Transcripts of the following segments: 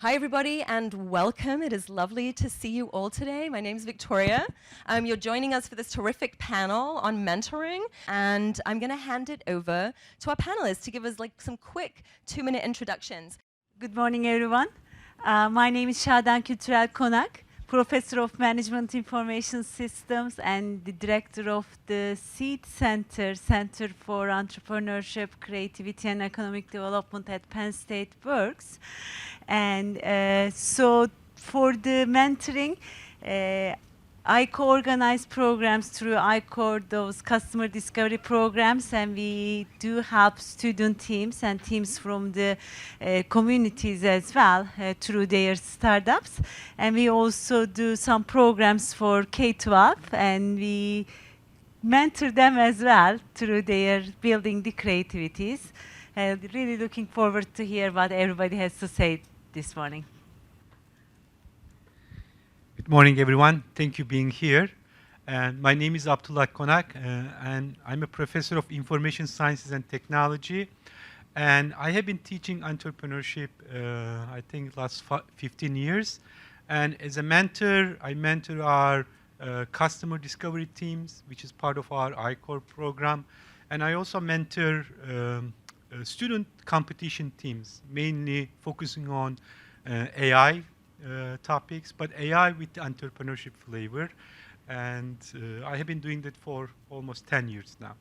Hi, everybody, and welcome. It is lovely to see you all today. My name is Victoria. You're joining us for this terrific panel on mentoring, and I'm going to hand it over to our panelists to give us some quick 2-minute introductions. Good morning, everyone. My name is Şadan Kültürel Konak, Professor of Management Information Systems and the Director of the Seed Center for Entrepreneurship, Creativity and Economic Development at Penn State Works. And so for the mentoring, I co-organize programs through ICOR, those customer discovery programs, and we do help student teams and teams from the communities as well through their startups. And we also do some programs for K-12, and we mentor them as well through their building the creativities. Really looking forward to hear what everybody has to say this morning. Good morning, everyone. Thank you for being here. And my name is Abdullah Konak, and I'm a professor of information sciences and technology. And I have been teaching entrepreneurship, I think, last 15 years. And as a mentor, I mentor our customer discovery teams, which is part of our ICOR program. And I also mentor student competition teams, mainly focusing on AI topics, but AI with the entrepreneurship flavor. And I have been doing that for almost 10 years now.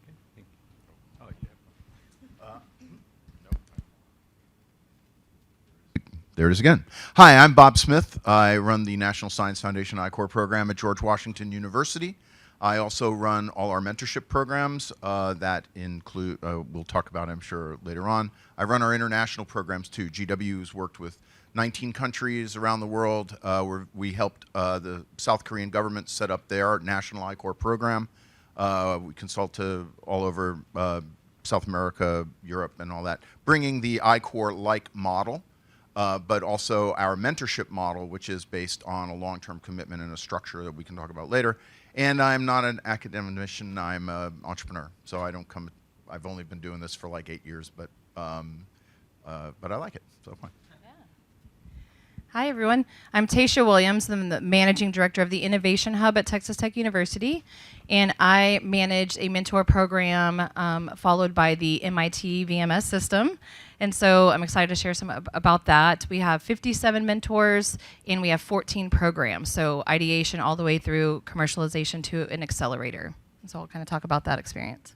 Okay, thank you. Oh, yeah. There it is again. Hi, I'm Bob Smith. I run the National Science Foundation ICOR program at George Washington University. I also run all our mentorship programs that include, we'll talk about, I'm sure, later on. I run our international programs too. GW's worked with 19 countries around the world. We helped the South Korean government set up their national ICOR program. We consult to all over South America, Europe, and all that, bringing the ICOR-like model, but also our mentorship model, which is based on a long-term commitment and a structure that we can talk about later. And I'm not an academician, I'm an entrepreneur. So I don't come, I've only been doing this for like 8 years, but I like it, so fine. Hi, everyone. I'm Taysha Williams. I'm the Managing Director of the Innovation Hub at Texas Tech University, and I manage a mentor program followed by the MIT VMS system. And so I'm excited to share some about that. We have 57 mentors, and we have 14 programs, so ideation all the way through commercialization to an accelerator. So I'll kind of talk about that experience.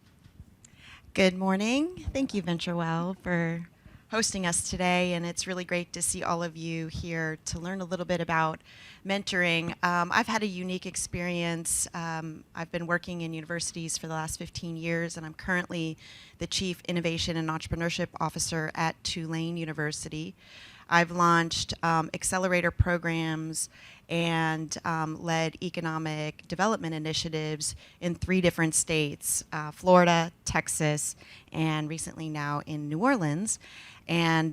Good morning. Thank you, VentureWell, for hosting us today, and it's really great to see all of you here to learn a little bit about mentoring. I've had a unique experience. I've been working in universities for the last 15 years, and I'm currently the Chief Innovation and Entrepreneurship Officer at Tulane University. I've launched accelerator programs and led economic development initiatives in 3 different states, Florida, Texas, and recently now in New Orleans. And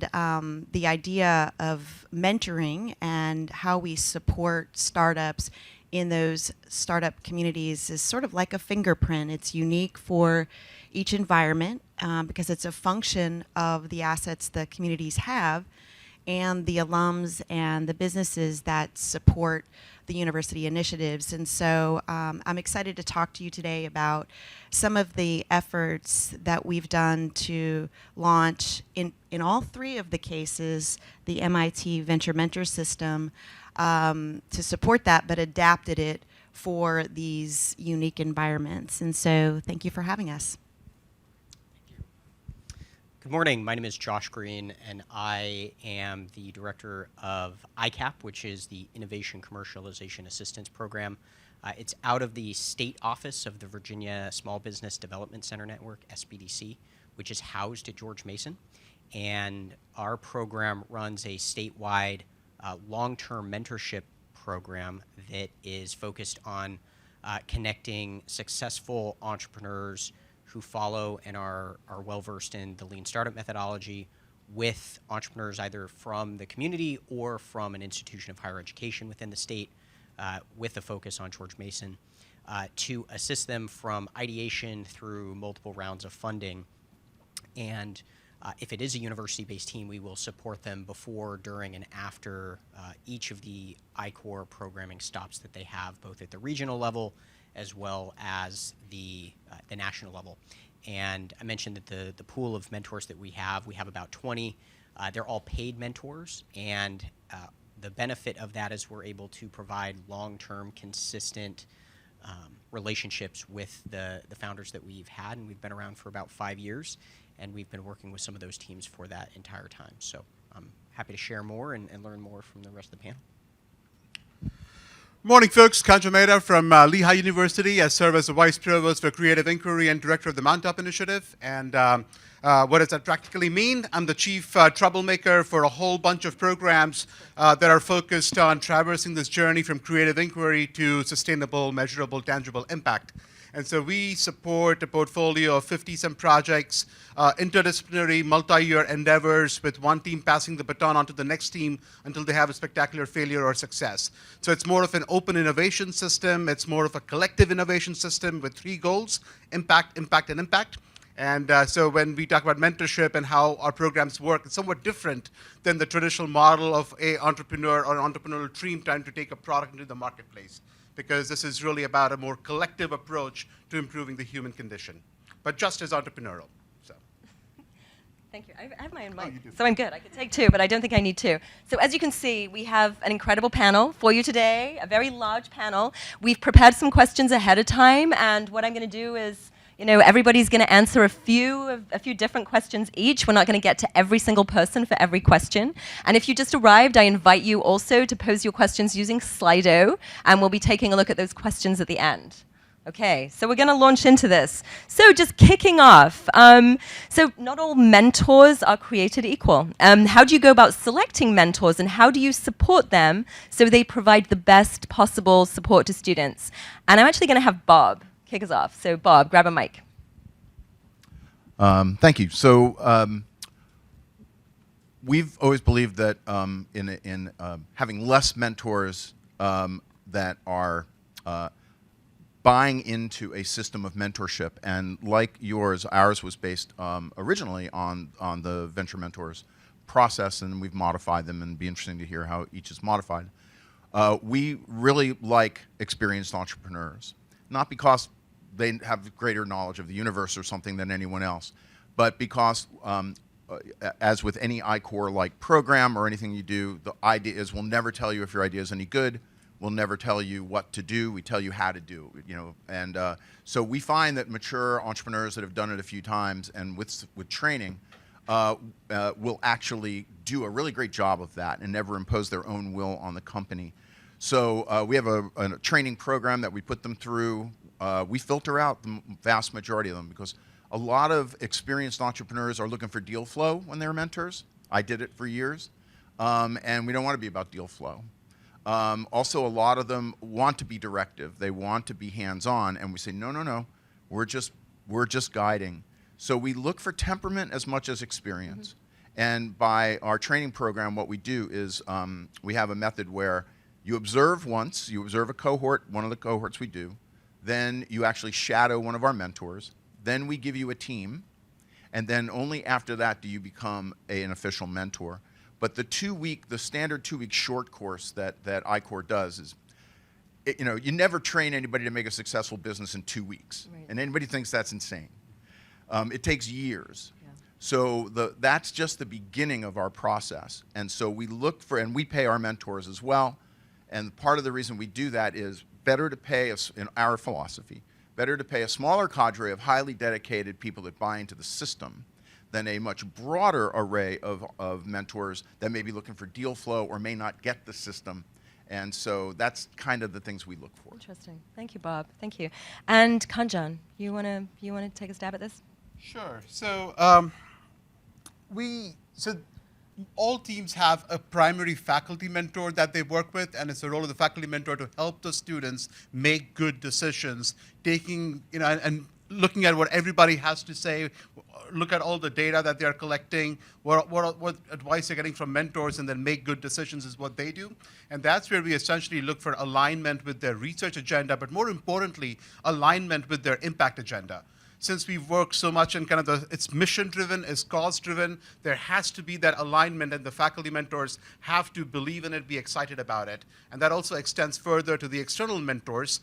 the idea of mentoring and how we support startups in those startup communities is sort of like a fingerprint. It's unique for each environment because it's a function of the assets the communities have and the alums and the businesses that support the university initiatives. And so I'm excited to talk to you today about some of the efforts that we've done to launch, in all 3 of the cases, the MIT Venture Mentor System to support that, but adapted it for these unique environments. And so thank you for having us. Good morning. My name is Josh Green, and I am the director of ICAP, which is the Innovation Commercialization Assistance Program. It's out of the state office of the Virginia Small Business Development Center Network, SBDC, which is housed at George Mason. And our program runs a statewide long-term mentorship program that is focused on connecting successful entrepreneurs who follow and are well-versed in the lean startup methodology with entrepreneurs either from the community or from an institution of higher education within the state with a focus on George Mason to assist them from ideation through multiple rounds of funding. And If it is a university-based team, we will support them before, during, and after each of the I-Corps programming stops that they have, both at the regional level as well as the national level. And I mentioned that the pool of mentors that we have about 20. They're all paid mentors, and the benefit of that is we're able to provide long-term, consistent relationships with the founders that we've had, and we've been around for about 5 years, and we've been working with some of those teams for that entire time. So I'm happy to share more and learn more from the rest of the panel. Morning, folks. Kanjo Mehta from Lehigh University. I serve as the Vice Provost for Creative Inquiry and Director of the Mount Up Initiative. And what does that practically mean? I'm the chief troublemaker for a whole bunch of programs that are focused on traversing this journey from creative inquiry to sustainable, measurable, tangible impact. And so we support a portfolio of 50-some projects, interdisciplinary, multi-year endeavors with one team passing the baton onto the next team until they have a spectacular failure or success. So it's more of an open innovation system. It's more of a collective innovation system with 3 goals: impact, impact, and impact. And so when we talk about mentorship and how our programs work, it's somewhat different than the traditional model of an entrepreneur or an entrepreneurial team trying to take a product into the marketplace, because this is really about a more collective approach to improving the human condition, but just as entrepreneurial. So. Thank you. I have my own mic, you do. so I'm good. I could take 2, but I don't think I need 2. So as you can see, we have an incredible panel for you today, a very large panel. We've prepared some questions ahead of time, and what I'm going to do is, everybody's going to answer a few different questions each. We're not going to get to every single person for every question. And if you just arrived, I invite you also to pose your questions using Slido, and we'll be taking a look at those questions at the end. Okay, so we're going to launch into this. So just kicking off, so not all mentors are created equal. How do you go about selecting mentors, and how do you support them so they provide the best possible support to students? And I'm actually going to have Bob kick us off. So Bob, grab a mic. Thank you. So we've always believed that in having less mentors that are buying into a system of mentorship, and like yours, ours was based originally on the Venture Mentors process, and we've modified them, and it'd be interesting to hear how each is modified. We really like experienced entrepreneurs, not because they have greater knowledge of the universe or something than anyone else, but because as with any I-Corps-like program or anything you do, the idea is we'll never tell you if your idea is any good. We'll never tell you what to do. We tell you how to do it, And so we find that mature entrepreneurs that have done it a few times and with training will actually do a really great job of that and never impose their own will on the company. So we have a training program that we put them through. We filter out the vast majority of them because a lot of experienced entrepreneurs are looking for deal flow when they're mentors. I did it for years, and we don't want to be about deal flow. Also, a lot of them want to be directive. They want to be hands-on, and we say, no, no, no, we're just guiding. So we look for temperament as much as experience. Mm-hmm. And by our training program, what we do is we have a method where you observe once, you observe a cohort, one of the cohorts we do, then you actually shadow one of our mentors, then we give you a team, and then only after that do you become an official mentor. But the standard 2-week short course that I-Corps does is, you never train anybody to make a successful business in 2 weeks. Right. And anybody thinks that's insane. It takes years. Yeah. So that's just the beginning of our process. And so we look for, and we pay our mentors as well. And part of the reason we do that is better to pay, in our philosophy, better to pay a smaller cadre of highly dedicated people that buy into the system than a much broader array of mentors that may be looking for deal flow or may not get the system. And so that's kind of the things we look for. Interesting. Thank you, Bob. Thank you. And Kanjan, you wanna take a stab at this? Sure. So all teams have a primary faculty mentor that they work with, and it's the role of the faculty mentor to help the students make good decisions, taking, and looking at what everybody has to say, look at all the data that they're collecting, what advice they're getting from mentors, and then make good decisions is what they do. And that's where we essentially look for alignment with their research agenda, but more importantly, alignment with their impact agenda. since we've worked so much in kind of it's mission-driven, it's cause-driven, there has to be that alignment, and the faculty mentors have to believe in it, be excited about it. And that also extends further to the external mentors,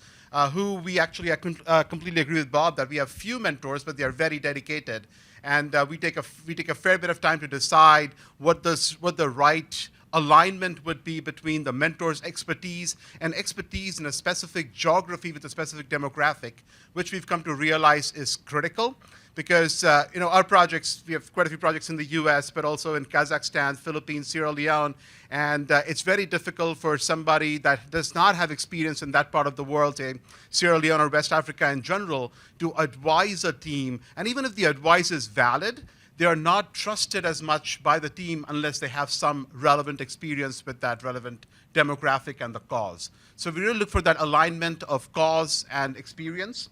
who we actually, I completely agree with Bob that we have few mentors, but they are very dedicated. And we take a fair bit of time to decide what the right alignment would be between the mentor's expertise and expertise in a specific geography with a specific demographic, which we've come to realize is critical. Because our projects, we have quite a few projects in the US, but also in Kazakhstan, Philippines, Sierra Leone, and it's very difficult for somebody that does not have experience in that part of the world, say Sierra Leone or West Africa in general, to advise a team. And even if the advice is valid, they are not trusted as much by the team unless they have some relevant experience with that relevant demographic and the cause. So we really look for that alignment of cause and experience.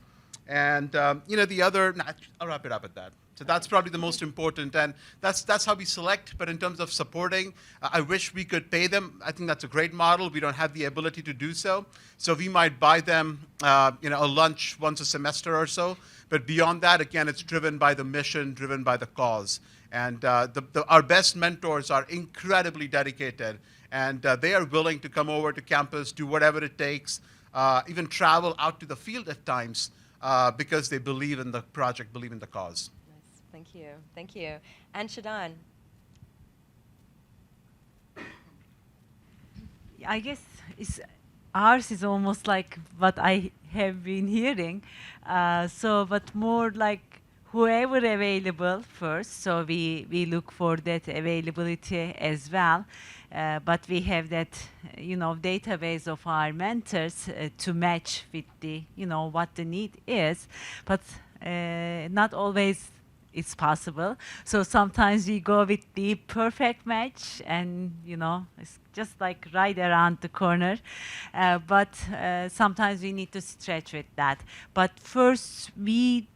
And the other, I'll wrap it up at that. So that's probably the most important, and that's how we select. But in terms of supporting, I wish we could pay them. I think that's a great model. We don't have the ability to do so. So we might buy them, a lunch once a semester or so. But beyond that, again, it's driven by the mission, driven by the cause. And our best mentors are incredibly dedicated, and they are willing to come over to campus, do whatever it takes, even travel out to the field at times. Because they believe in the project, believe in the cause. Nice. Thank you. Thank you. And Shadan. I guess ours is almost like what I have been hearing. But more like whoever available first. So we look for that availability as well. But we have that, database of our mentors to match with the, what the need is. But not always it's possible. So sometimes we go with the perfect match, and it's just like right around the corner. But sometimes we need to stretch with that. But first we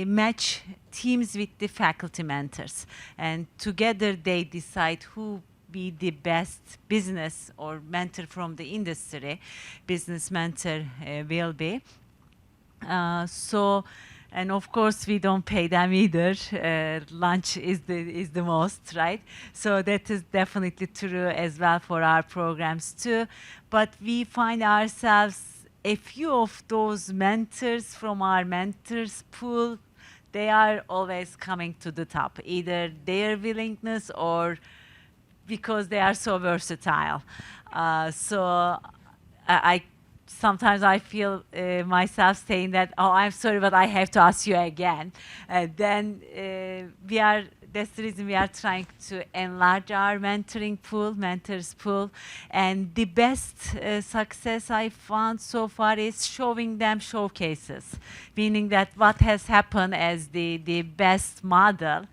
match teams with the faculty mentors, and together they decide who be the best business or mentor from the industry. Business mentor will be. And of course we don't pay them either. Lunch is the most, right? So that is definitely true as well for our programs too. But we find ourselves a few of those mentors from our mentors pool. They are always coming to the top, either their willingness or because they are so versatile. Sometimes I feel myself saying that, oh, I'm sorry, but I have to ask you again. That's the reason we are trying to enlarge our mentors pool. And the best success I found so far is showing them showcases, meaning that what has happened as the best model.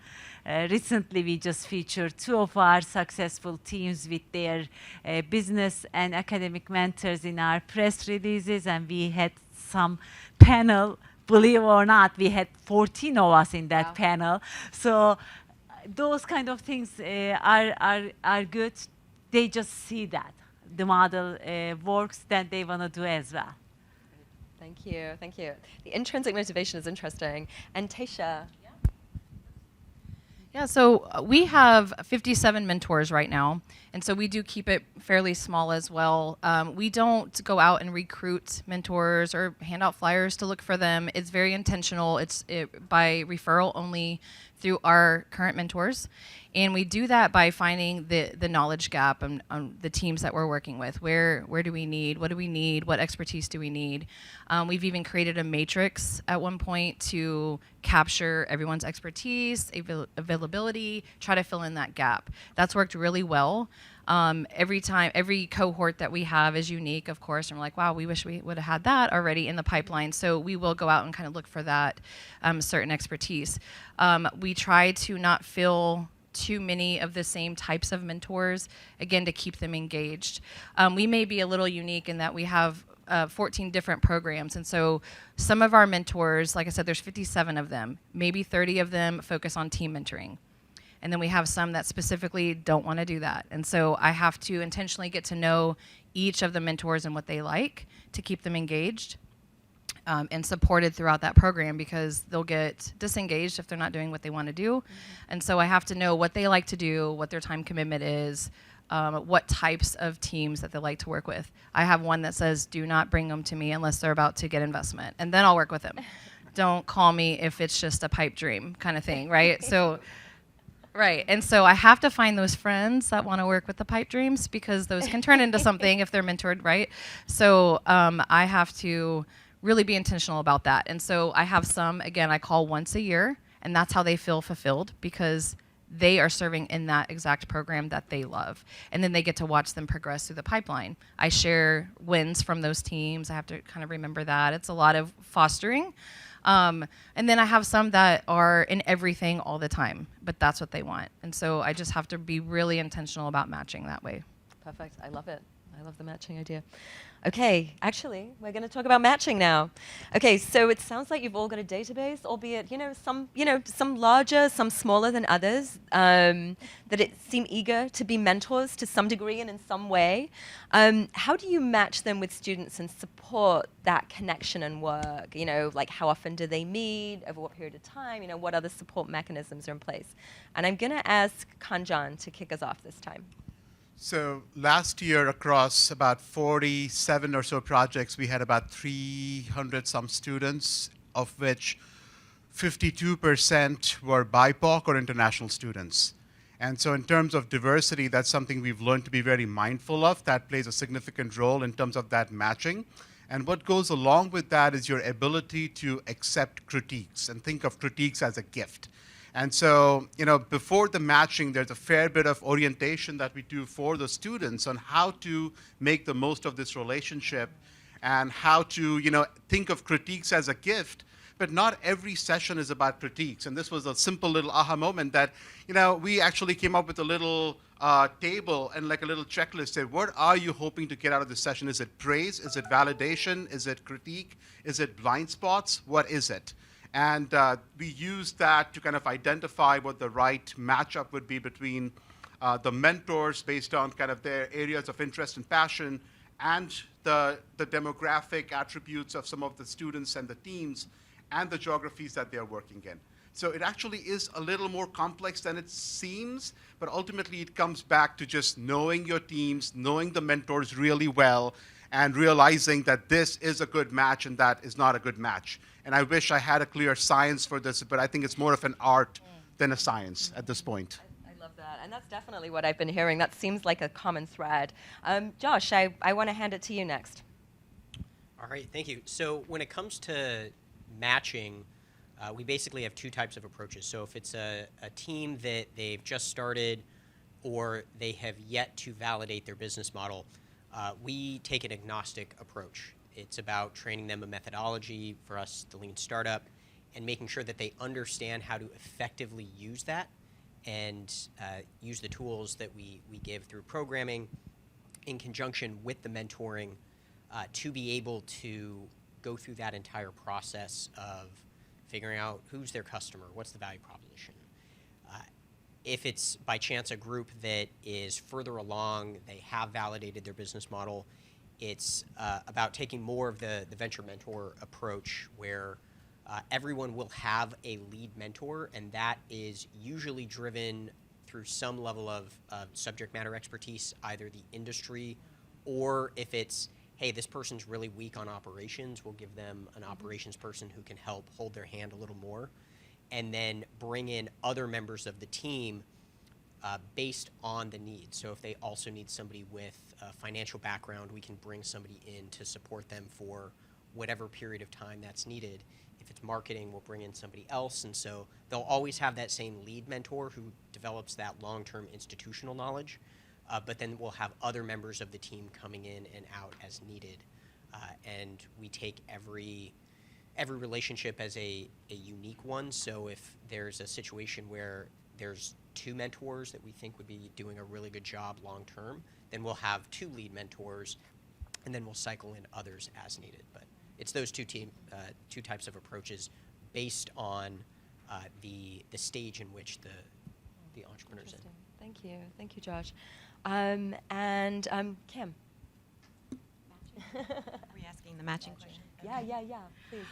Recently, we just featured 2 of our successful teams with their business and academic mentors in our press releases, and we had some panel. Believe it or not, we had 14 of us in that panel. So those kind of things are good. They just see that the model works, then they want to do as well. Thank you. Thank you. The intrinsic motivation is interesting. And Taysha. Yeah, so we have 57 mentors right now, and so we do keep it fairly small as well. We don't go out and recruit mentors or hand out flyers to look for them. It's very intentional. It's by referral only through our current mentors. And we do that by finding the knowledge gap on the teams that we're working with. Where do we need? What do we need? What expertise do we need? We've even created a matrix at one point to capture everyone's expertise, availability, try to fill in that gap. That's worked really well. Every cohort that we have is unique, of course, and we're like, wow, we wish we would have had that already in the pipeline. So we will go out and kind of look for that certain expertise. We try to not fill too many of the same types of mentors, again, to keep them engaged. We may be a little unique in that we have 14 different programs. And so some of our mentors, like I said, there's 57 of them. Maybe 30 of them focus on team mentoring. And then we have some that specifically don't want to do that. And so I have to intentionally get to know each of the mentors and what they like to keep them engaged. and supported throughout that program, because they'll get disengaged if they're not doing what they want to do. And so I have to know what they like to do, what their time commitment is, what types of teams that they like to work with. I have one that says, do not bring them to me unless they're about to get investment, and then I'll work with them. Don't call me if it's just a pipe dream kind of thing, right? So, right, and so I have to find those friends that want to work with the pipe dreams, because those can turn into something if they're mentored, right? So I have to really be intentional about that. And so I have some, again, I call once a year, and that's how they feel fulfilled, because they are serving in that exact program that they love. And then they get to watch them progress through the pipeline. I share wins from those teams. I have to kind of remember that. It's a lot of fostering. And then I have some that are in everything all the time, but that's what they want. And so I just have to be really intentional about matching that way. Perfect. I love it. I love the matching idea. Okay, actually, we're going to talk about matching now. Okay, so it sounds like you've all got a database, albeit some larger, some smaller than others, that it seem eager to be mentors to some degree and in some way. How do you match them with students and support that connection and work? Like how often do they meet? Over what period of time? What other support mechanisms are in place? And I'm going to ask Kanjan to kick us off this time. So last year, across about 47 or so projects, we had about 300 some students, of which 52% were BIPOC or international students. And so in terms of diversity, that's something we've learned to be very mindful of. That plays a significant role in terms of that matching. And what goes along with that is your ability to accept critiques and think of critiques as a gift. And so, before the matching, there's a fair bit of orientation that we do for the students on how to make the most of this relationship and how to, think of critiques as a gift. But not every session is about critiques. And this was a simple little aha moment that, we actually came up with a little table and like a little checklist. Say, what are you hoping to get out of this session? Is it praise? Is it validation? Is it critique? Is it blind spots? What is it? And we use that to kind of identify what the right matchup would be between the mentors based on kind of their areas of interest and passion and the demographic attributes of some of the students and the teams and the geographies that they're working in. So it actually is a little more complex than it seems, but ultimately it comes back to just knowing your teams, knowing the mentors really well, and realizing that this is a good match and that is not a good match. And I wish I had a clear science for this, but I think it's more of an art than a science at this point. I love that. And that's definitely what I've been hearing. That seems like a common thread. Josh, I want to hand it to you next. All right, thank you. So when it comes to matching, we basically have two types of approaches. So if it's a team that they've just started or they have yet to validate their business model, we take an agnostic approach. It's about training them a methodology, for us, the Lean Startup, and making sure that they understand how to effectively use that and use the tools that we give through programming in conjunction with the mentoring to be able to go through that entire process of figuring out who's their customer, what's the value proposition. If it's by chance a group that is further along, they have validated their business model, it's about taking more of the venture mentor approach where everyone will have a lead mentor, and that is usually driven through some level of subject matter expertise, either the industry or if it's, hey, this person's really weak on operations, we'll give them an operations person who can help hold their hand a little more, and then bring in other members of the team based on the needs. So if they also need somebody with a financial background, we can bring somebody in to support them for whatever period of time that's needed. If it's marketing, we'll bring in somebody else. And so they'll always have that same lead mentor who develops that long-term institutional knowledge, but then we'll have other members of the team coming in and out as needed. And we take every relationship as a unique one. So if there's a situation where there's two mentors that we think would be doing a really good job long term, then we'll have two lead mentors, and then we'll cycle in others as needed. But it's those two types of approaches based on the stage in which the entrepreneur's in. Thank you, Josh. Kim. Were you asking the matching question? Yeah, please.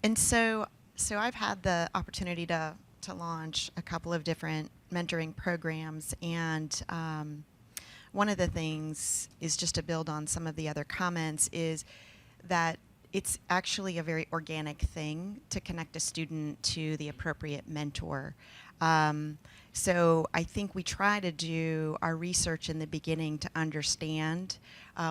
And so I've had the opportunity to launch a couple of different mentoring programs, and one of the things is, just to build on some of the other comments, is that it's actually a very organic thing to connect a student to the appropriate mentor. So I think we try to do our research in the beginning to understand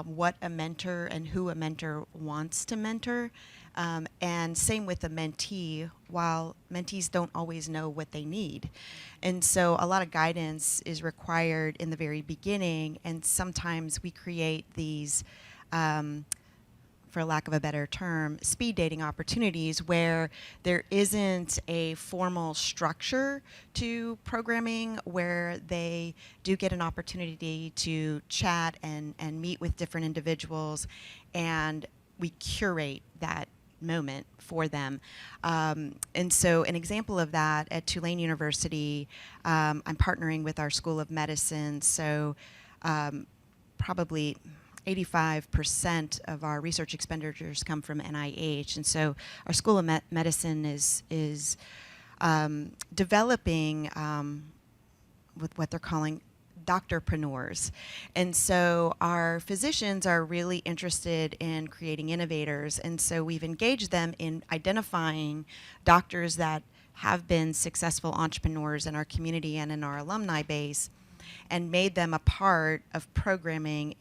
what a mentor and who a mentor wants to mentor. And same with the mentee, while mentees don't always know what they need. And so a lot of guidance is required in the very beginning, and sometimes we create these, for lack of a better term, speed dating opportunities where there isn't a formal structure to programming, where they do get an opportunity to chat and meet with different individuals, and we curate that moment for them. And so an example of that, at Tulane University, I'm partnering with our School of Medicine, so probably 85% of our research expenditures come from NIH, and so our School of Medicine is developing with what they're calling doctorpreneurs. And so our physicians are really interested in creating innovators, and so we've engaged them in identifying doctors that have been successful entrepreneurs in our community and in our alumni base, and made them a part of programming,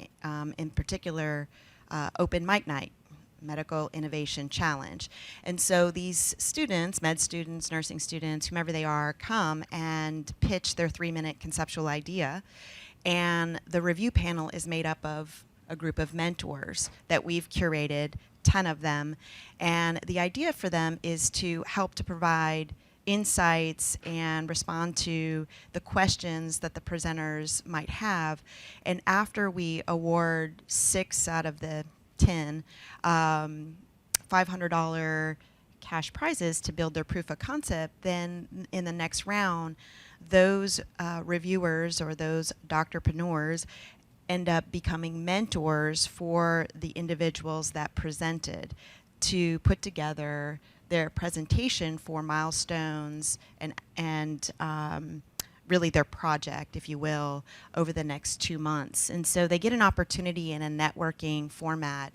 in particular Open Mic Night, Medical Innovation Challenge. And so these students, med students, nursing students, whomever they are, come and pitch their 3-minute conceptual idea. And the review panel is made up of a group of mentors that we've curated, 10 of them. And the idea for them is to help to provide insights and respond to the questions that the presenters might have. And after we award 6 out of the 10 $500 cash prizes to build their proof of concept, then in the next round, those reviewers or those doctorpreneurs end up becoming mentors for the individuals that presented, to put together their presentation for milestones and really their project, if you will, over the next 2 months. And so they get an opportunity in a networking format,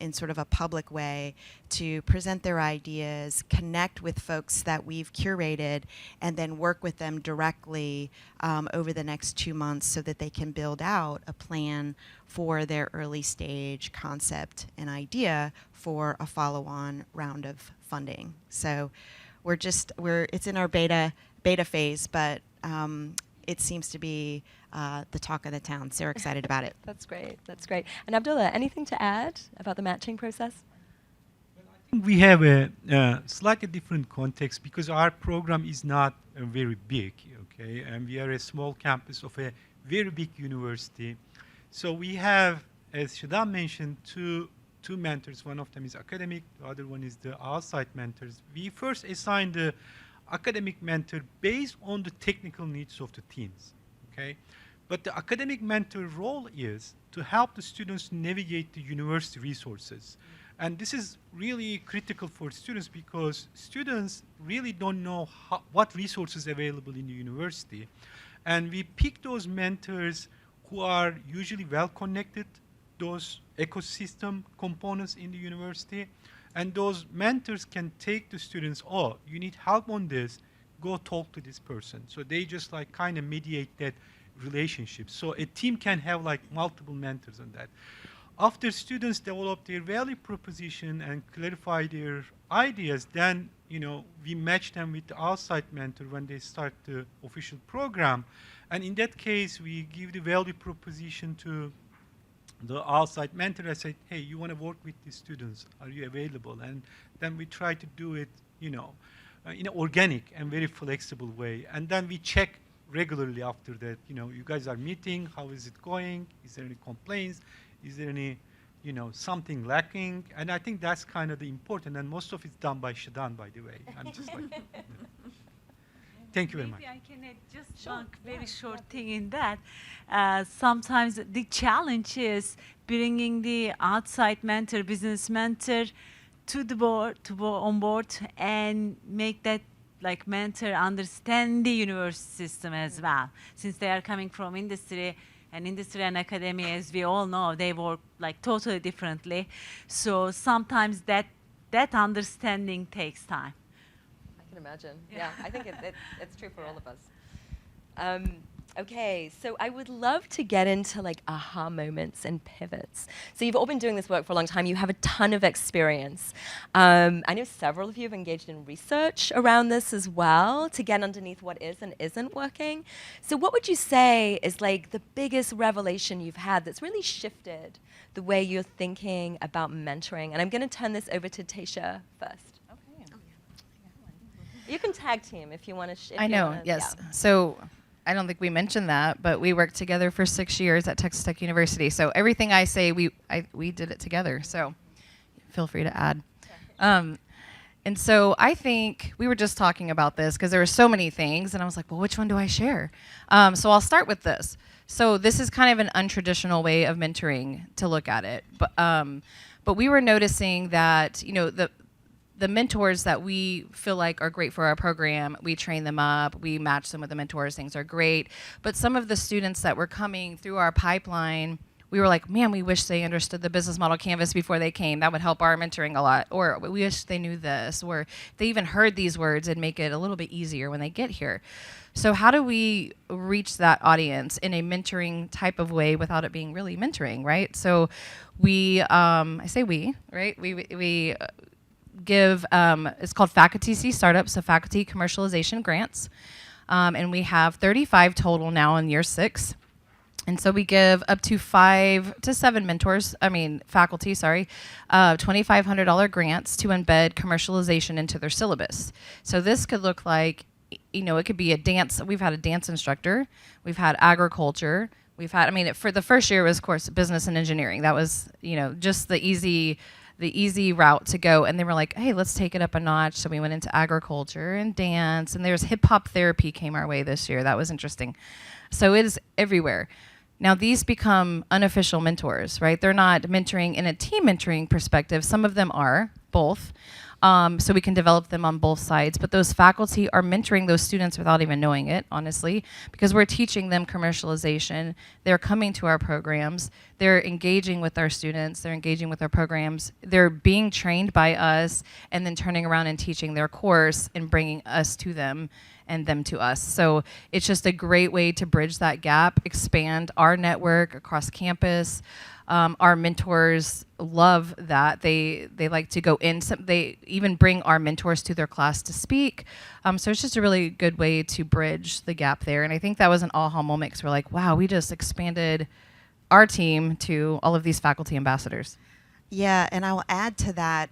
in sort of a public way, to present their ideas, connect with folks that we've curated, and then work with them directly over the next 2 months so that they can build out a plan for their early stage concept and idea for a follow-on round of funding. So it's in our beta phase, but it seems to be the talk of the town. So we're excited about it. That's great. That's great. And Abdullah, anything to add about the matching process? We have a slightly different context because our program is not very big, okay? And we are a small campus of a very big university. So we have, as Shadam mentioned, two mentors. One of them is academic, the other one is the outside mentors. We first assign the academic mentor based on the technical needs of the teams, okay? But the academic mentor role is to help the students navigate the university resources. And this is really critical for students because students really don't know what resources are available in the university. And we pick those mentors who are usually well connected, those ecosystem components in the university. And those mentors can take the students, oh, you need help on this, go talk to this person. So they just like kind of mediate that relationship. So a team can have like multiple mentors on that. After students develop their value proposition and clarify their ideas, then we match them with the outside mentor when they start the official program. And in that case, we give the value proposition to the outside mentor. I say, hey, you want to work with these students? Are you available? And then we try to do it, in an organic and very flexible way. And then we check regularly after that. You guys are meeting. How is it going? Is there any complaints? Is there any, something lacking? And I think that's kind of the important. And most of it's done by Shadan, by the way. I'm just like. Thank you very much. Maybe I can add just one very short thing in that. Sometimes the challenge is bringing the outside mentor, business mentor, to the board, on board, and make that like mentor understand the university system as well, since they are coming from industry. And industry and academia, as we all know, they work like totally differently. So sometimes that understanding takes time. I can imagine. Yeah, I think it's true for all of us. Okay, so I would love to get into like aha moments and pivots. So you've all been doing this work for a long time. You have a ton of experience. I know several of you have engaged in research around this as well to get underneath what is and isn't working. So what would you say is like the biggest revelation you've had that's really shifted the way you're thinking about mentoring? And I'm going to turn this over to Taysha first. Okay. You can tag team if you want to. I know, yes. Yeah. So I don't think we mentioned that, but we worked together for 6 years at Texas Tech University. So everything I say, we did it together. So feel free to add. And so I think we were just talking about this because there were so many things, and I was like, well, which one do I share? So I'll start with this. So this is kind of an untraditional way of mentoring to look at it. But we were noticing that, you know, the mentors that we feel like are great for our program, we train them up, we match them with the mentors, things are great. But some of the students that were coming through our pipeline, we were like, man, we wish they understood the business model canvas before they came. That would help our mentoring a lot. Or we wish they knew this, or they even heard these words and make it a little bit easier when they get here. So how do we reach that audience in a mentoring type of way without it being really mentoring, right? So we, I say we, right? We give, it's called Faculty C Startups, so faculty commercialization grants. And we have 35 total now in year 6. And so we give up to 5 to 7 faculty, $2,500 grants to embed commercialization into their syllabus. So this could look like, you know, it could be a dance. We've had a dance instructor. We've had agriculture. We've had, for the first year was, of course, business and engineering. That was, you know, just the easy route to go. And they were like, hey, let's take it up a notch. So we went into agriculture and dance, and there's hip hop therapy came our way this year. That was interesting. So it is everywhere. Now these become unofficial mentors, right? They're not mentoring in a team mentoring perspective. Some of them are, both. So we can develop them on both sides. But those faculty are mentoring those students without even knowing it, honestly, because we're teaching them commercialization. They're coming to our programs. They're engaging with our students. They're engaging with our programs. They're being trained by us and then turning around and teaching their course and bringing us to them and them to us. So it's just a great way to bridge that gap, expand our network across campus. Our mentors love that. They like to go in. They even bring our mentors to their class to speak. So it's just a really good way to bridge the gap there. And I think that was an aha moment, because we're like, wow, we just expanded our team to all of these faculty ambassadors. Yeah, and I will add to that,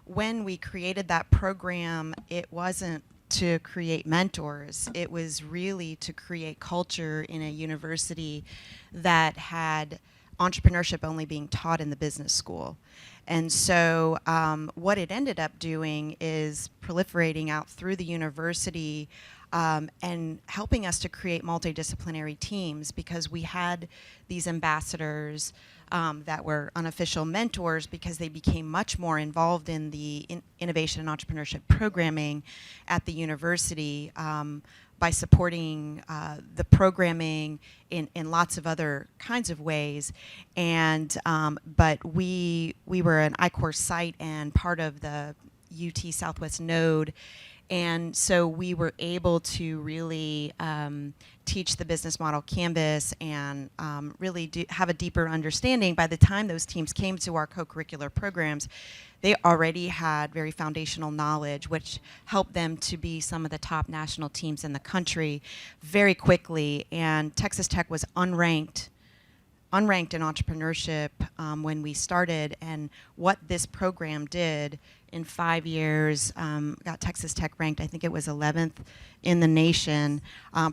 when we created that program, it wasn't to create mentors. It was really to create culture in a university that had entrepreneurship only being taught in the business school. And so what it ended up doing is proliferating out through the university and helping us to create multidisciplinary teams, because we had these ambassadors that were unofficial mentors, because they became much more involved in the innovation and entrepreneurship programming at the university by supporting the programming in lots of other kinds of ways. And but we were an I-Course site and part of the UT Southwest node. And so we were able to really teach the business model canvas and really have a deeper understanding. By the time those teams came to our co-curricular programs, they already had very foundational knowledge, which helped them to be some of the top national teams in the country very quickly. And Texas Tech was unranked in entrepreneurship when we started. And what this program did in 5 years, got Texas Tech ranked, I think it was 11th in the nation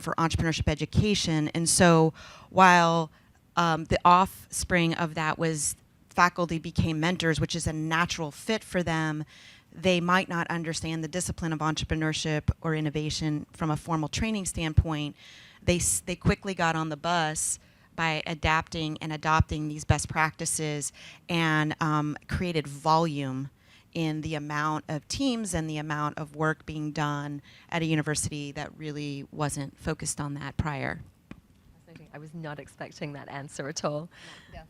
for entrepreneurship education. And so while the offspring of that was faculty became mentors, which is a natural fit for them, they might not understand the discipline of entrepreneurship or innovation from a formal training standpoint. They quickly got on the bus by adapting and adopting these best practices and created volume in the amount of teams and the amount of work being done at a university that really wasn't focused on that prior. Fascinating. I was not expecting that answer at all. Yeah,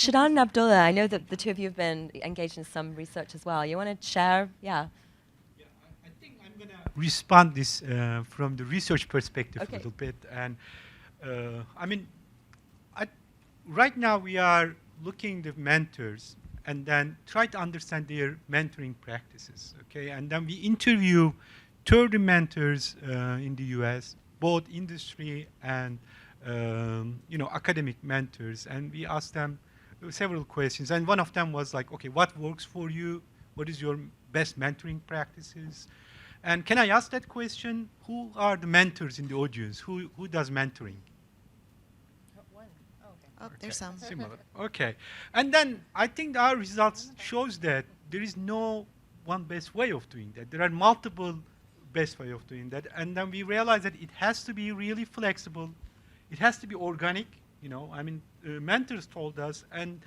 Shadan and Abdullah, I know that the two of you have been engaged in some research as well. You want to share? Yeah. Yeah, I think I'm going to respond this from the research perspective a little bit. And I mean, right now we are looking at mentors and then try to understand their mentoring practices, okay? And then we interview 30 mentors in the US, both industry and academic mentors, and we asked them several questions. And one of them was like, okay, what works for you? What is your best mentoring practices? And can I ask that question? Who are the mentors in the audience? Who does mentoring? Oh, there's some. Similar. Okay. And then I think our results shows that there is no one best way of doing that. There are multiple best way of doing that. And then we realize that it has to be really flexible. It has to be organic, mentors told us, and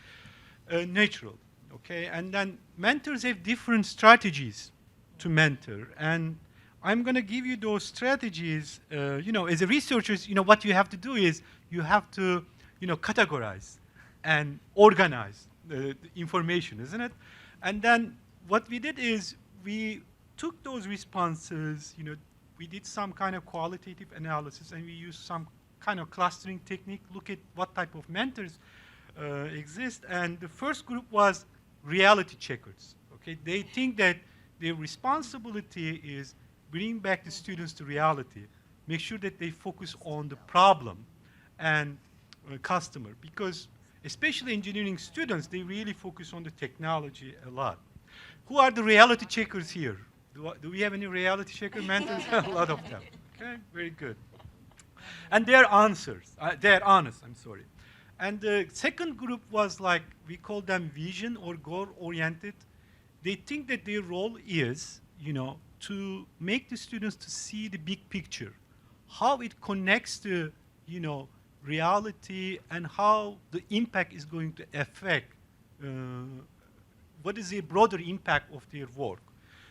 natural, okay? And then mentors have different strategies to mentor. And I'm going to give you those strategies. As a researcher, what you have to do is you have to, categorize and organize the information, isn't it? And then what we did is we took those responses, we did some kind of qualitative analysis, and we used some kind of clustering technique, look at what type of mentors exist. And the first group was reality checkers. Okay, they think that their responsibility is bring back the students to reality, make sure that they focus on the problem and customer, because especially engineering students, they really focus on the technology a lot. Who are the reality checkers here? Do we have any reality checker mentors? A lot of them. Okay, very good. And they're honest, I'm sorry. And the second group was like, we call them vision or goal-oriented. They think that their role is, to make the students to see the big picture, how it connects to, reality, and how the impact is going to affect, what is the broader impact of their work.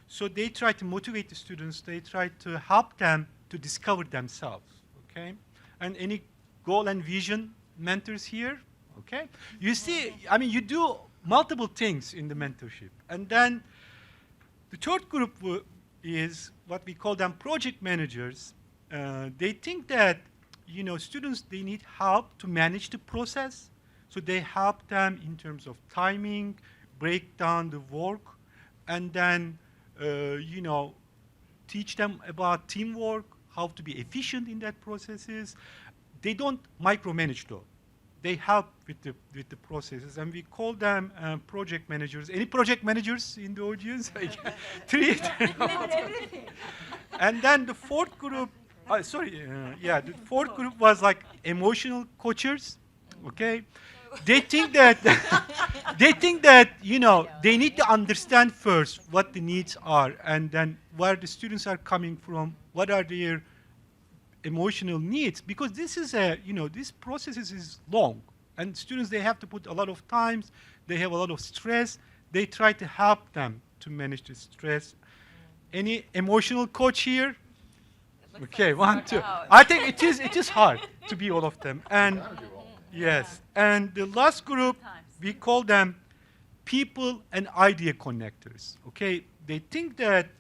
So they try to motivate the students, they try to help them to discover themselves, okay? And any goal and vision mentors here, okay? You see, you do multiple things in the mentorship. And then the third group is what we call them project managers. They think that, students, they need help to manage the process. So they help them in terms of timing, break down the work, and then, teach them about teamwork, how to be efficient in that processes. They don't micromanage though. They help with the processes, and we call them project managers. Any project managers in the audience? Three. And then the fourth group, the fourth group was like emotional coaches. Okay, they think that they need to understand first what the needs are, and then where the students are coming from, what are their emotional needs, because this is this process is long, and students, they have to put a lot of time, they have a lot of stress, they try to help them to manage the stress. Any emotional coach here? Okay, one, two. I think it is hard to be all of them. And yes, and the last group, we call them people and idea connectors. Okay, they think that,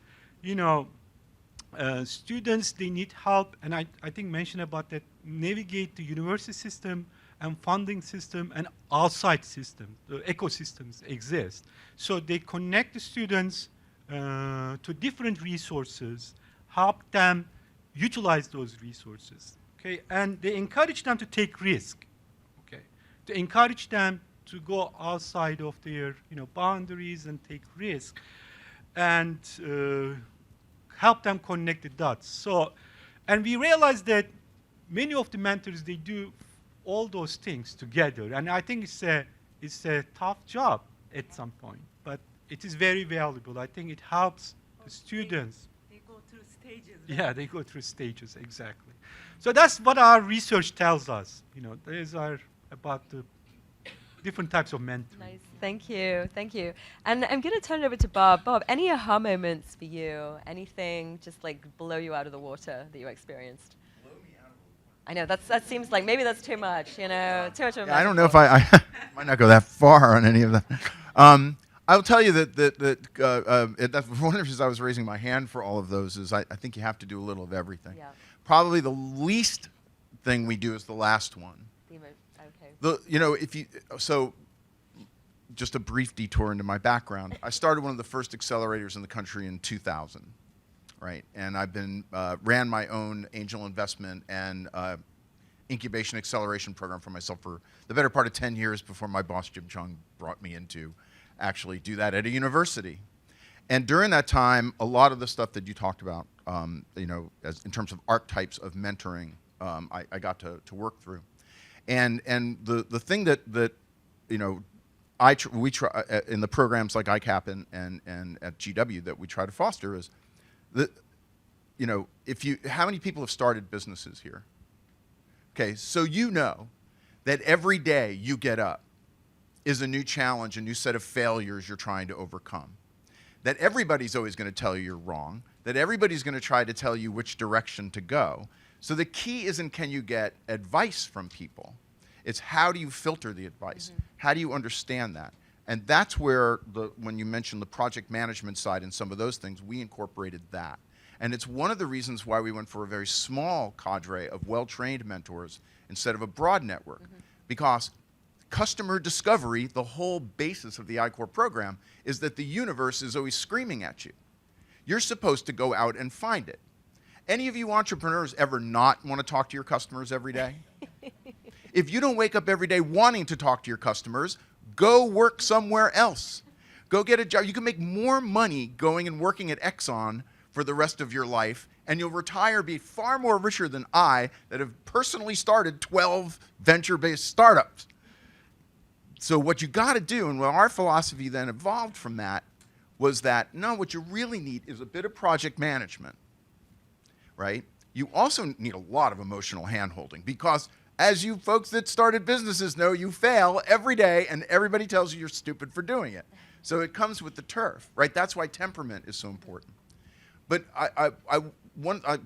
students, they need help, and I think mentioned about that, navigate the university system and funding system and outside system. The ecosystems exist. So they connect the students to different resources, help them utilize those resources, okay? And they encourage them to take risk, okay? To encourage them to go outside of their, boundaries and take risk, and help them connect the dots. So, and we realized that many of the mentors, they do all those things together, and I think it's a tough job at some point, but it is very valuable. I think it helps the students. They go through stages. Yeah, they go through stages, exactly. So that's what our research tells us. You know, these are about the different types of mentoring. Nice. Thank you. Thank you. And I'm going to turn it over to Bob. Bob, any aha moments for you? Anything just like blow you out of the water that you experienced? Blow me out of the water. I know, that seems like maybe that's too much, you know, too much of a Yeah, I don't know if metaphor. I might not go that far on any of that. I'll tell you that's one of the reasons I was raising my hand for all of those is I think you have to do a little of everything. Yeah. Probably the least thing we do is the last one. Okay. So just a brief detour into my background. I started one of the first accelerators in the country in 2000, right? And I've been ran my own angel investment and incubation acceleration program for myself for the better part of 10 years before my boss Jim Chung brought me in to actually do that at a university. And during that time, a lot of the stuff that you talked about, as in terms of archetypes of mentoring, I got to work through. And the thing that we try in the programs like ICAP and at GW that we try to foster is that, how many people have started businesses here? Okay, so you know that every day you get up is a new challenge, a new set of failures you're trying to overcome. That everybody's always going to tell you you're wrong, that everybody's going to try to tell you which direction to go. So the key isn't can you get advice from people, it's how do you filter the advice? How do you understand that? And that's where, when you mentioned the project management side and some of those things, we incorporated that. And it's one of the reasons why we went for a very small cadre of well-trained mentors instead of a broad network. Because customer discovery, the whole basis of the I-Corps program, is that the universe is always screaming at you. You're supposed to go out and find it. Any of you entrepreneurs ever not want to talk to your customers every day? If you don't wake up every day wanting to talk to your customers, go work somewhere else. Go get a job. You can make more money going and working at Exxon for the rest of your life, and you'll retire, be far more richer than I that have personally started 12 venture-based startups. So what you got to do, and what our philosophy then evolved from that, was that, no, what you really need is a bit of project management, right? You also need a lot of emotional handholding because, as you folks that started businesses know, you fail every day and everybody tells you you're stupid for doing it. So it comes with the turf, right? That's why temperament is so important. But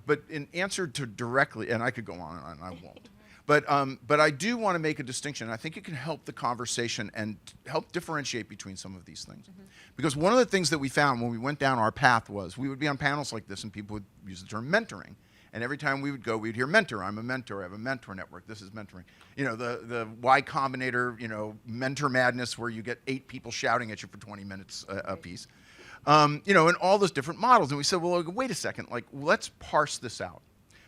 but in answer to directly, and I could go on and I won't. But I do want to make a distinction. I think it can help the conversation and help differentiate between some of these things. Because one of the things that we found when we went down our path was we would be on panels like this and people would use the term mentoring. And every time we would go, we'd hear mentor. I'm a mentor. I have a mentor network. This is mentoring. You know, the Y Combinator, mentor madness where you get 8 people shouting at you for 20 minutes a piece. And all those different models. And we said, well, wait a second. Let's parse this out.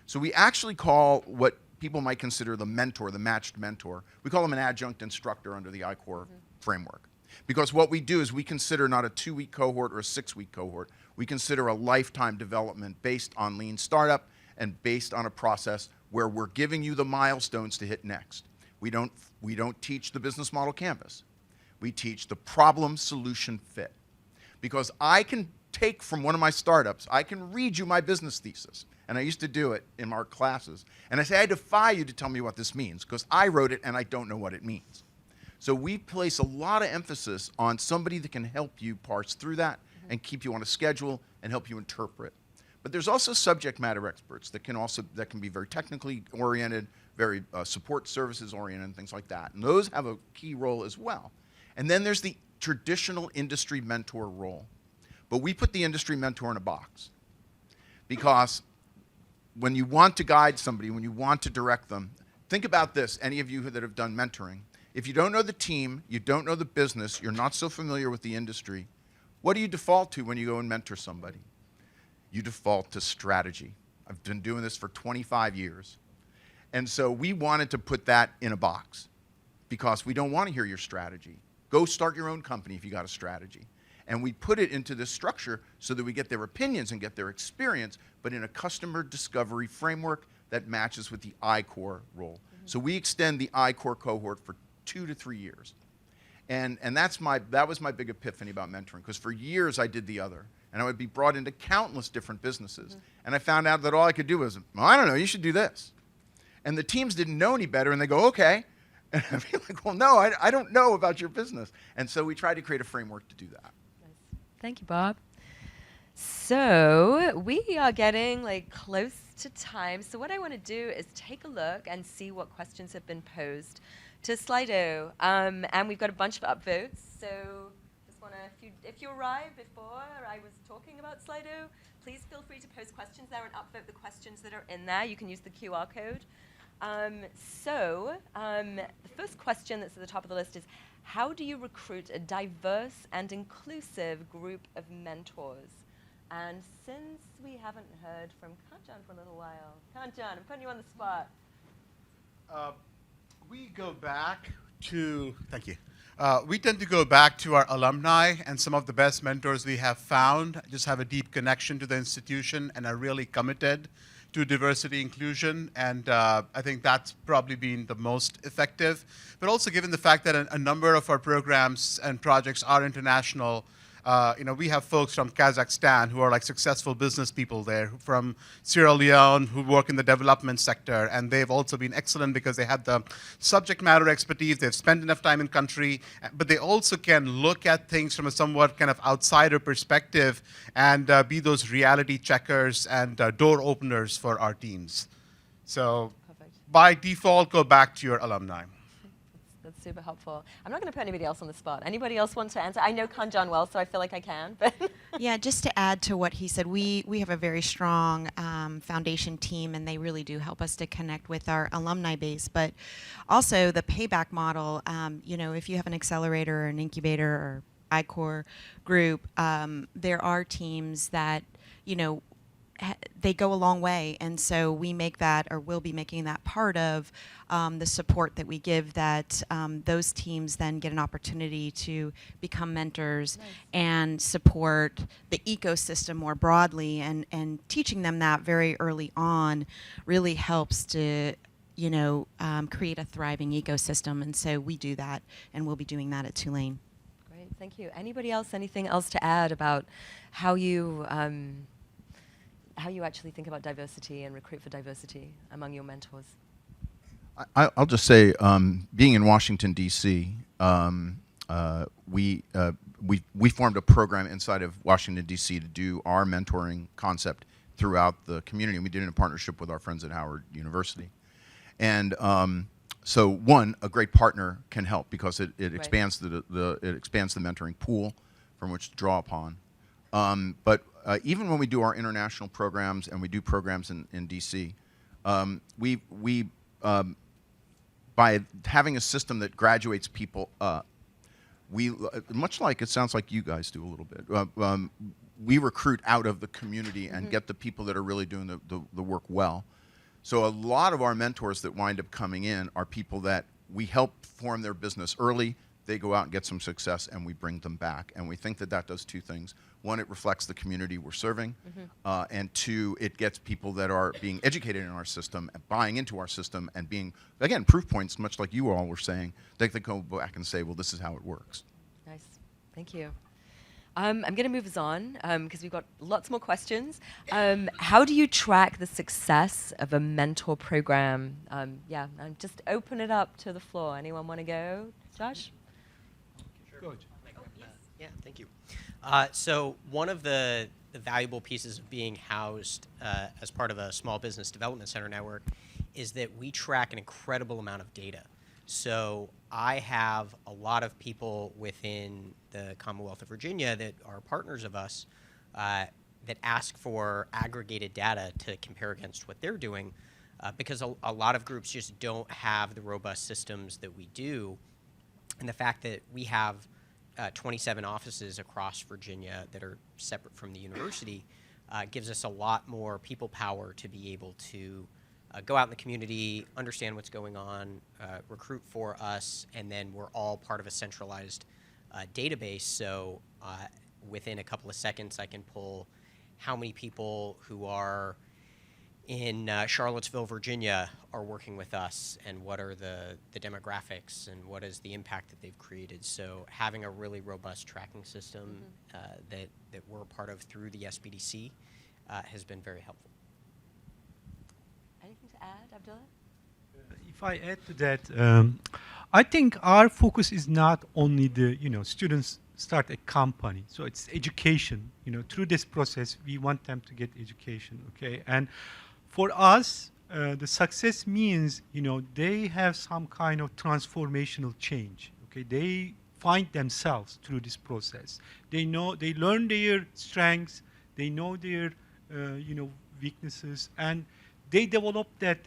So we actually call what people might consider the mentor, the matched mentor. We call them an adjunct instructor under the I-Corps framework. Because what we do is we consider not a 2-week cohort or a 6-week cohort. We consider a lifetime development based on lean startup and based on a process where we're giving you the milestones to hit next. We don't teach the business model canvas. We teach the problem solution fit. Because I can take from one of my startups, I can read you my business thesis. And I used to do it in our classes. And I say, I defy you to tell me what this means, because I wrote it and I don't know what it means. So we place a lot of emphasis on somebody that can help you parse through that and keep you on a schedule and help you interpret. But there's also subject matter experts that can be very technically oriented, very support services oriented, and things like that. And those have a key role as well. And then there's the traditional industry mentor role. But we put the industry mentor in a box. Because when you want to guide somebody, when you want to direct them, think about this, any of you that have done mentoring. If you don't know the team, you don't know the business, you're not so familiar with the industry, what do you default to when you go and mentor somebody? You default to strategy. I've been doing this for 25 years. And so we wanted to put that in a box because we don't want to hear your strategy. Go start your own company if you got a strategy. And we put it into this structure so that we get their opinions and get their experience, but in a customer discovery framework that matches with the I-Corps role. So we extend the I-Corps cohort for 2 to 3 years. And that was my big epiphany about mentoring, because for years I did the other. And I would be brought into countless different businesses. And I found out that all I could do was, well, I don't know, you should do this. And the teams didn't know any better, and they go, okay. And I'd be like, well, no, I don't know about your business. And so we tried to create a framework to do that. Nice. Thank you, Bob. So we are getting like close to time. So what I want to do is take a look and see what questions have been posed to Slido. And we've got a bunch of upvotes. So just want to, if you arrived before I was talking about Slido, please feel free to post questions there and upvote the questions that are in there. You can use the QR code. The first question that's at the top of the list is, how do you recruit a diverse and inclusive group of mentors? And since we haven't heard from Kanjan for a little while, Kanjan, I'm putting you on the spot. We go back to, thank you. We tend to go back to our alumni, and some of the best mentors we have found just have a deep connection to the institution and are really committed to diversity inclusion, and I think that's probably been the most effective. But also given the fact that a number of our programs and projects are international, we have folks from Kazakhstan who are like successful business people there, from Sierra Leone who work in the development sector, and they've also been excellent because they have the subject matter expertise, they've spent enough time in country, but they also can look at things from a somewhat kind of outsider perspective and be those reality checkers and door openers for our teams. So Perfect. by default, go back to your alumni. That's super helpful. I'm not going to put anybody else on the spot. Anybody else want to answer? I know Kanjan well, so I feel like I can. But Yeah, just to add to what he said, we have a very strong foundation team, and they really do help us to connect with our alumni base. But also the payback model, if you have an accelerator or an incubator or I-Core group, there are teams that, they go a long way, and so we make that, or will be making that part of the support that we give, that those teams then get an opportunity to become mentors. Nice. And support the ecosystem more broadly, and teaching them that very early on really helps to create a thriving ecosystem. And so we do that, and we'll be doing that at Tulane. Great, thank you. Anybody else, anything else to add about how you actually think about diversity and recruit for diversity among your mentors? I'll just say, being in Washington, D.C., we formed a program inside of Washington, D.C. to do our mentoring concept throughout the community. And we did it in partnership with our friends at Howard University. And so, one, a great partner can help because it expands it expands the mentoring pool from which to draw upon. But even when we do our international programs and we do programs in D.C., by having a system that graduates people up, much like it sounds like you guys do a little bit, we recruit out of the community and get the people that are really doing the work well. So a lot of our mentors that wind up coming in are people that we help form their business early. They go out and get some success, and we bring them back. And we think that does two things. One, it reflects the community we're serving. And two, it gets people that are being educated in our system, and buying into our system, and being, again, proof points, much like you all were saying. They can go back and say, well, this is how it works. Nice, thank you. I'm going to move us on because we've got lots more questions. How do you track the success of a mentor program? And just open it up to the floor. Anyone want to go? Josh? Good. Yeah, thank you. So one of the valuable pieces of being housed as part of a small business development center network is that we track an incredible amount of data. So I have a lot of people within the Commonwealth of Virginia that are partners of us that ask for aggregated data to compare against what they're doing because a lot of groups just don't have the robust systems that we do. And the fact that we have 27 offices across Virginia that are separate from the university gives us a lot more people power to be able to go out in the community, understand what's going on, recruit for us, and then we're all part of a centralized database. So within a couple of seconds, I can pull how many people who are in Charlottesville, Virginia, are working with us, and what are the demographics, and what is the impact that they've created. So having a really robust tracking system that we're a part of through the SBDC has been very helpful. Anything to add, Abdullah? If I add to that, I think our focus is not only the students start a company, so it's education. Through this process, we want them to get education. Okay, and for us, the success means they have some kind of transformational change. Okay, they find themselves through this process. They learn their strengths, they know their weaknesses, and they develop that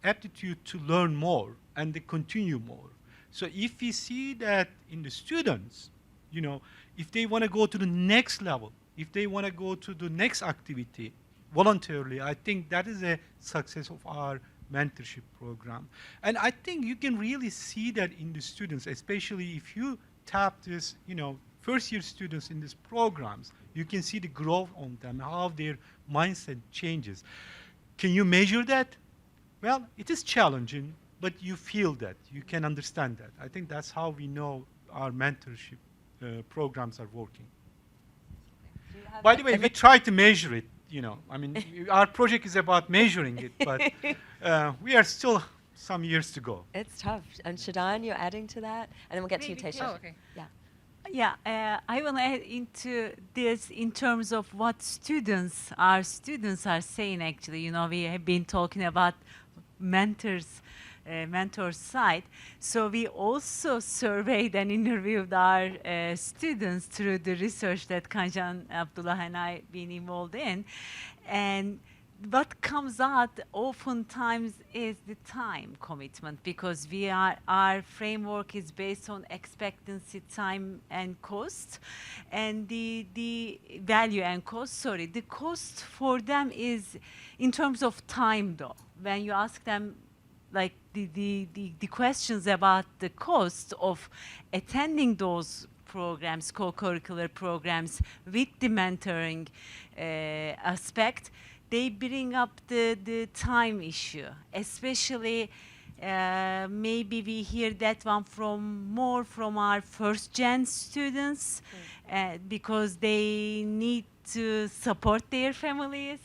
aptitude to learn more and they continue more. So if we see that in the students, if they want to go to the next level, if they want to go to the next activity voluntarily, I think that is a success of our mentorship program. And I think you can really see that in the students, especially if you tap this, first-year students in these programs, you can see the growth on them, how their mindset changes. Can you measure that? Well, it is challenging, but you feel that. You can understand that. I think that's how we know our mentorship programs are working. By the way, we try to measure it. Our project is about measuring it, but we are still some years to go. It's tough. And Shadan, you're adding to that? And then we'll get to you, Taysha. Oh, okay. Yeah. Yeah, I want to add into this in terms of what our students are saying. Actually, we have been talking about mentor side. So we also surveyed and interviewed our students through the research that Kanjan, Abdullah, and I been involved in, and what comes out oftentimes is the time commitment, because our framework is based on expectancy, time, and cost, and the value and cost. Sorry, the cost for them is in terms of time, though. When you ask them, like the questions about the cost of attending those programs, co-curricular programs with the mentoring aspect, they bring up the time issue, especially maybe we hear that one more from our first-gen students because they need to support their families,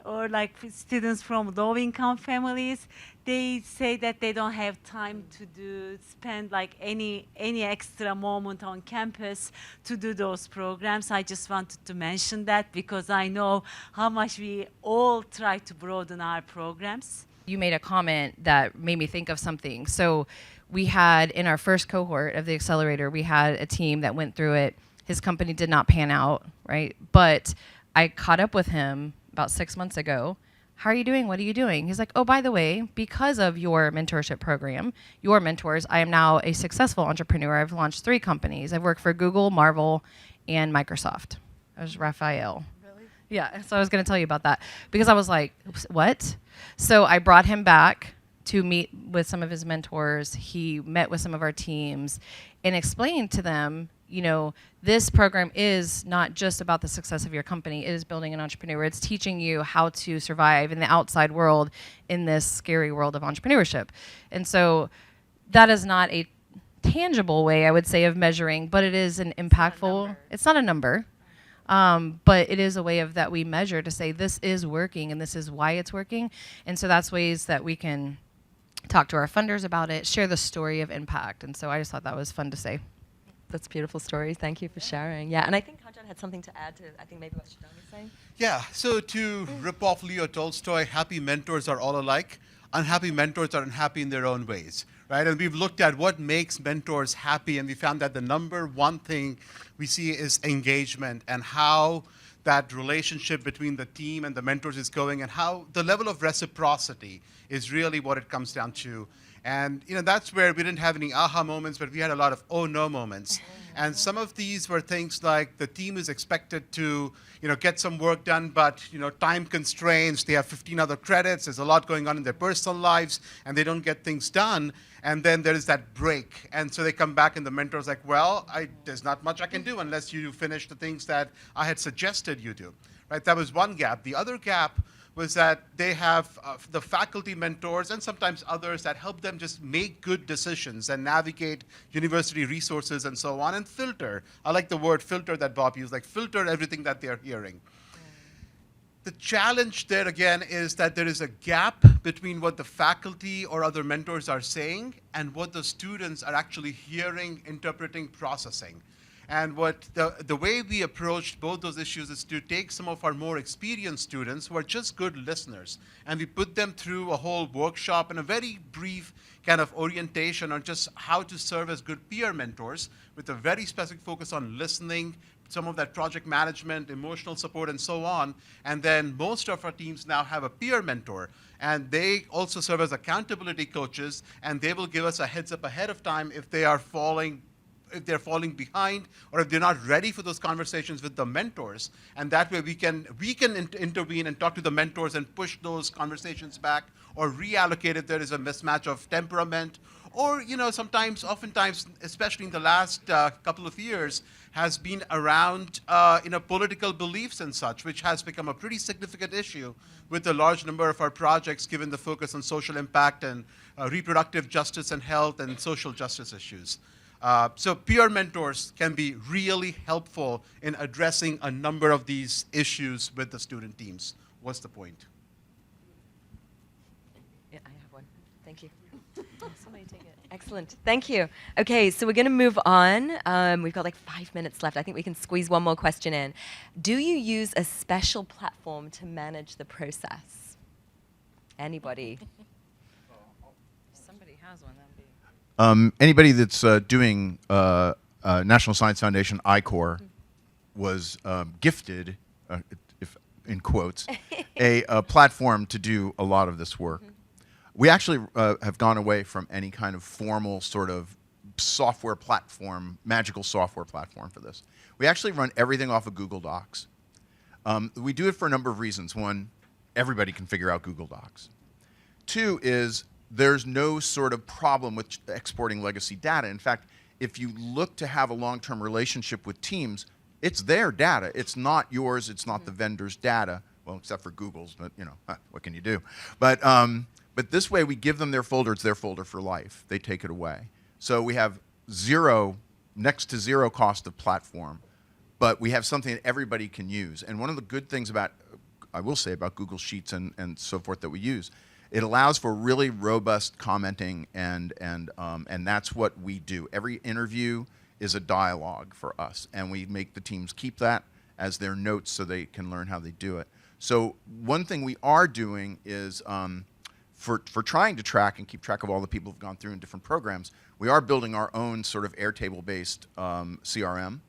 or like students from low-income families. They say that they don't have time to spend like any extra moment on campus to do those programs. I just wanted to mention that because I know how much we all try to broaden our programs. You made a comment that made me think of something. So we had, in our first cohort of the accelerator, we had a team that went through it. His company did not pan out, right? But I caught up with him about 6 months ago. How are you doing? What are you doing? He's like, oh, by the way, because of your mentorship program, your mentors, I am now a successful entrepreneur. I've launched 3 companies. I've worked for Google, Marvel, and Microsoft. That was Raphael. Really? Yeah, so I was going to tell you about that because I was like, what? So I brought him back to meet with some of his mentors. He met with some of our teams and explained to them, this program is not just about the success of your company. It is building an entrepreneur. It's teaching you how to survive in the outside world in this scary world of entrepreneurship. And so that is not a tangible way, I would say, of measuring, but it is an impactful. It's not a number, but it is a way of that we measure to say this is working and this is why it's working. And so that's ways that we can talk to our funders about it, share the story of impact. And so I just thought that was fun to say. That's a beautiful story. Thank you for sharing. Yeah, and I think Kanjan had something to add to, I think maybe what Shadan was saying. Yeah, so to rip off Leo Tolstoy, happy mentors are all alike. Unhappy mentors are unhappy in their own ways, right? And we've looked at what makes mentors happy, and we found that the number one thing we see is engagement and how that relationship between the team and the mentors is going, and how the level of reciprocity is really what it comes down to. And that's where we didn't have any aha moments, but we had a lot of oh no moments. And some of these were things like the team is expected to get some work done, but time constraints, they have 15 other credits, there's a lot going on in their personal lives, and they don't get things done. And then there is that break. And so they come back and the mentor's like, well, there's not much I can do unless you finish the things that I had suggested you do. Right? That was one gap. The other gap was that they have the faculty mentors and sometimes others that help them just make good decisions and navigate university resources and so on and filter. I like the word filter that Bob used, like filter everything that they're hearing. The challenge there again is that there is a gap between what the faculty or other mentors are saying and what the students are actually hearing, interpreting, processing. And what the way we approached both those issues is to take some of our more experienced students who are just good listeners, and we put them through a whole workshop and a very brief kind of orientation on just how to serve as good peer mentors with a very specific focus on listening, some of that project management, emotional support, and so on. And then most of our teams now have a peer mentor, and they also serve as accountability coaches, and they will give us a heads up ahead of time if they're falling behind or if they're not ready for those conversations with the mentors. And that way we can intervene and talk to the mentors and push those conversations back or reallocate if there is a mismatch of temperament. Or, oftentimes, especially in the last couple of years, has been around political beliefs and such, which has become a pretty significant issue with a large number of our projects, given the focus on social impact and reproductive justice and health and social justice issues. So peer mentors can be really helpful in addressing a number of these issues with the student teams. What's the point? Yeah, I have one. Thank you. Somebody take it. Excellent. Thank you. Okay, so we're going to move on. We've got like 5 minutes left. I think we can squeeze one more question in. Do you use a special platform to manage the process? Anybody? Somebody has one. That'd be. Anybody that's doing National Science Foundation I-Corps was gifted, if in quotes, a platform to do a lot of this work. We actually have gone away from any kind of formal sort of software platform, magical software platform for this. We actually run everything off of Google Docs. We do it for a number of reasons. One, everybody can figure out Google Docs. Two is there's no sort of problem with exporting legacy data. In fact, if you look to have a long-term relationship with teams, it's their data. It's not yours. It's not the vendor's data. Well, except for Google's, but what can you do? But this way, we give them their folder. It's their folder for life. They take it away. So we have next to zero cost of platform, but we have something that everybody can use. And one of the good things I will say about Google Sheets and so forth that we use, it allows for really robust commenting, and that's what we do. Every interview is a dialogue for us, and we make the teams keep that as their notes so they can learn how they do it. So one thing we are doing is, for trying to track and keep track of all the people who've gone through in different programs, we are building our own sort of Airtable-based CRM,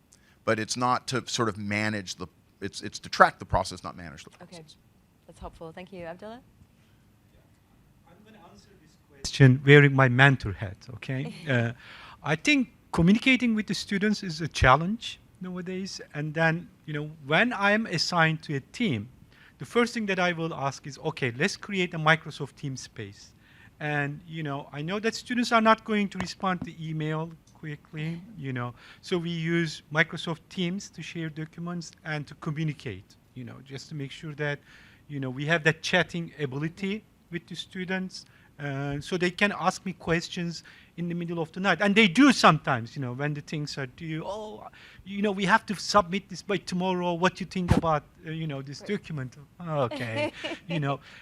but it's not to sort of manage it's to track the process, not manage the process. Okay, that's helpful. Thank you. Abdullah? I'm going to answer this question wearing my mentor hat, okay? I think communicating with the students is a challenge nowadays. And then, when I'm assigned to a team, the first thing that I will ask is, okay, let's create a Microsoft Teams space. And, I know that students are not going to respond to email quickly, So we use Microsoft Teams to share documents and to communicate, just to make sure that, we have that chatting ability with the students, so they can ask me questions in the middle of the night. And they do sometimes, when the things are due. Oh, we have to submit this by tomorrow. What do you think about, this document? Okay,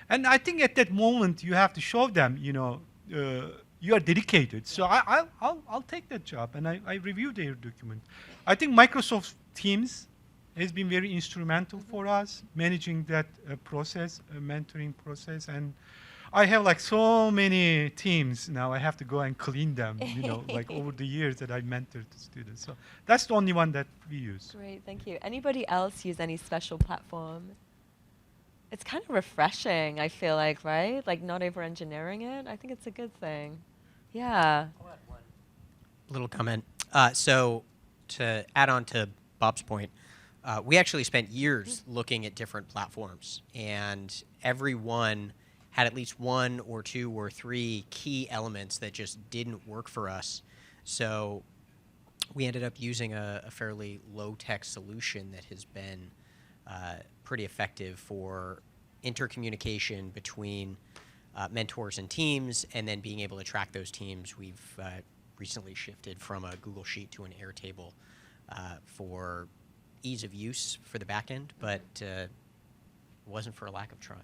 And I think at that moment you have to show them, you are dedicated. So I'll take that job, and I review their document. I think Microsoft Teams has been very instrumental for us managing that process, mentoring process, and I have like so many teams now. I have to go and clean them, like over the years that I mentored the students. So that's the only one that we use. Great, thank you. Anybody else use any special platform? It's kind of refreshing, I feel like, right? Like not over-engineering it. I think it's a good thing. Yeah. I'll add one little comment. So to add on to Bob's point, we actually spent years looking at different platforms, and every one had at least one or two or three key elements that just didn't work for us. So we ended up using a fairly low-tech solution that has been pretty effective for intercommunication between mentors and teams, and then being able to track those teams. We've recently shifted from a Google Sheet to an Airtable for ease of use for the back end, but it wasn't for a lack of trying.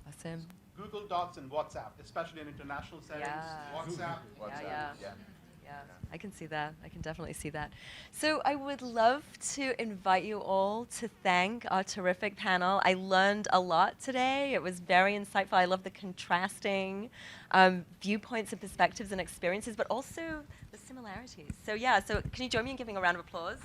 Awesome. Google Docs and WhatsApp, especially in international settings. Yeah. WhatsApp. Yeah. I can see that. I can definitely see that. So I would love to invite you all to thank our terrific panel. I learned a lot today. It was very insightful. I love the contrasting viewpoints and perspectives and experiences, but also the similarities. So yeah, so can you join me in giving a round of applause?